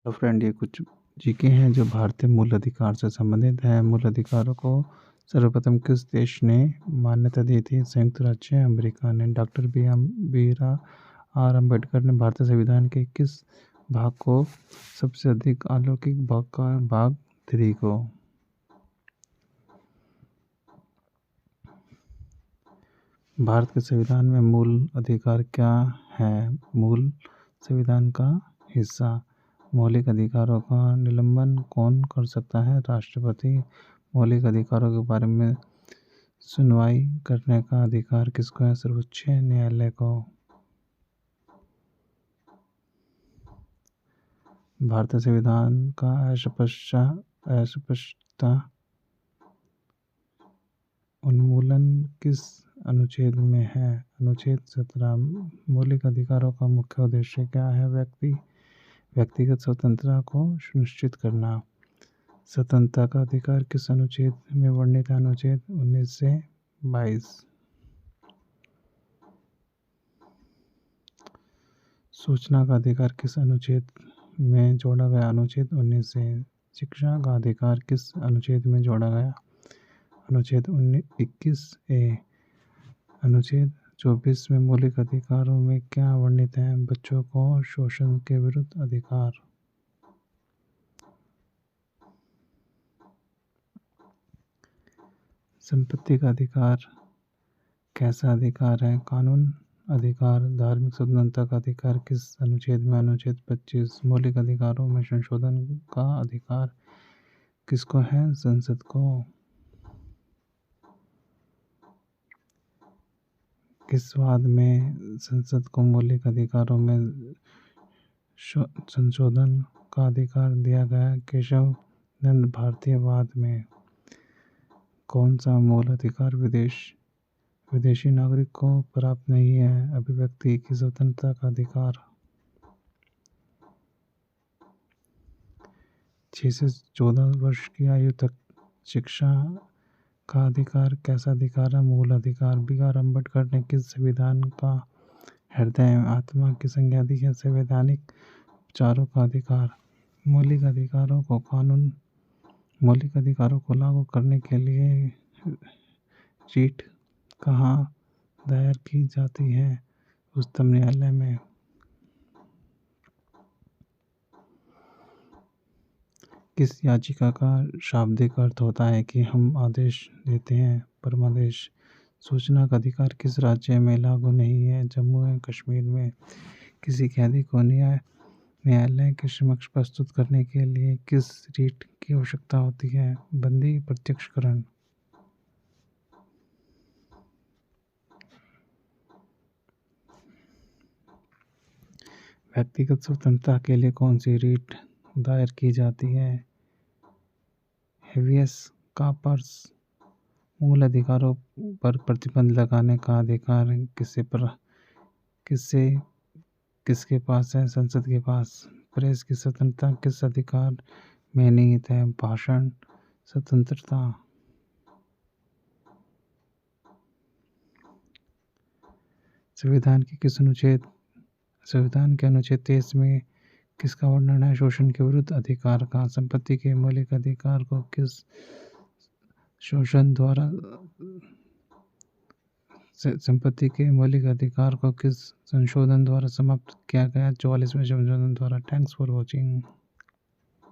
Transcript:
तो फ्रेंड, ये कुछ जीके हैं जो भारतीय मूल अधिकार से संबंधित हैं। मूल अधिकारों को सर्वप्रथम किस देश ने मान्यता दी थी? संयुक्त राज्य अमेरिका ने। डॉक्टर बी आर अम्बेडकर ने भारतीय संविधान के किस भाग को सबसे अधिक अलौकिक भाग कहा? भाग 3 को। भारत के संविधान में मूल अधिकार क्या है? मूल संविधान का हिस्सा। मौलिक अधिकारों का निलंबन कौन कर सकता है? राष्ट्रपति। मौलिक अधिकारों के बारे में सुनवाई करने का अधिकार किसको है? सर्वोच्च न्यायालय को। भारतीय संविधान का अस्पष्टता उन्मूलन किस अनुच्छेद में है? अनुच्छेद 17। मौलिक अधिकारों का मुख्य उद्देश्य क्या है? व्यक्तिगत स्वतंत्रता को सुनिश्चित करना। स्वतंत्रता का अधिकार किस अनुच्छेद में वर्णित है? अनुच्छेद 19 से 22। सूचना का अधिकार किस अनुच्छेद में जोड़ा गया? अनुच्छेद 19 से। शिक्षा का अधिकार किस अनुच्छेद में जोड़ा गया? अनुच्छेद 21A। अनुच्छेद 24 में मौलिक अधिकारों में क्या वर्णित है? बच्चों को शोषण के विरुद्ध अधिकार। संपत्ति का अधिकार कैसा अधिकार है? कानून अधिकार। धार्मिक स्वतंत्रता का अधिकार किस अनुच्छेद में? अनुच्छेद 25। मौलिक अधिकारों में संशोधन का अधिकार किसको है? संसद को। किस वाद में संसद को मौलिक अधिकारों में संशोधन का अधिकार दिया गया? केशव नंद भारतीय वाद में। कौन सा मूल अधिकार विदेशी नागरिक को प्राप्त नहीं है? अभिव्यक्ति की स्वतंत्रता का अधिकार। 6 से 14 वर्ष की आयु तक शिक्षा का अधिकार कैसा अधिकार है? मूल अधिकार। बी.आर. अम्बेडकर ने किस संविधान का हृदय आत्मा की संज्ञा दी है? संवैधानिक उपचारों का अधिकार। मौलिक अधिकारों को लागू करने के लिए रिट कहाँ दायर की जाती है? उच्चतम न्यायालय में। किस याचिका का शाब्दिक अर्थ होता है कि हम आदेश देते हैं? परमादेश। सूचना का अधिकार किस राज्य में लागू नहीं है? जम्मू एवं कश्मीर में। किसी कैदी को न्यायालय के समक्ष प्रस्तुत करने के लिए किस रिट की आवश्यकता होती है? बंदी प्रत्यक्षकरण। व्यक्तिगत स्वतंत्रता के लिए कौन सी रिट दायर की जाती है? Habeas corpus. मूल अधिकारों पर प्रतिबंध लगाने का अधिकार किसके पास है? संसद के पास। प्रेस की स्वतंत्रता किस अधिकार में निहित है? भाषण स्वतंत्रता। संविधान के अनुच्छेद 23 में किसका वर्णन है? शोषण के विरुद्ध अधिकार का। संपत्ति के मौलिक अधिकार को किस संशोधन द्वारा समाप्त किया गया? 44वें संशोधन द्वारा। Thanks for watching.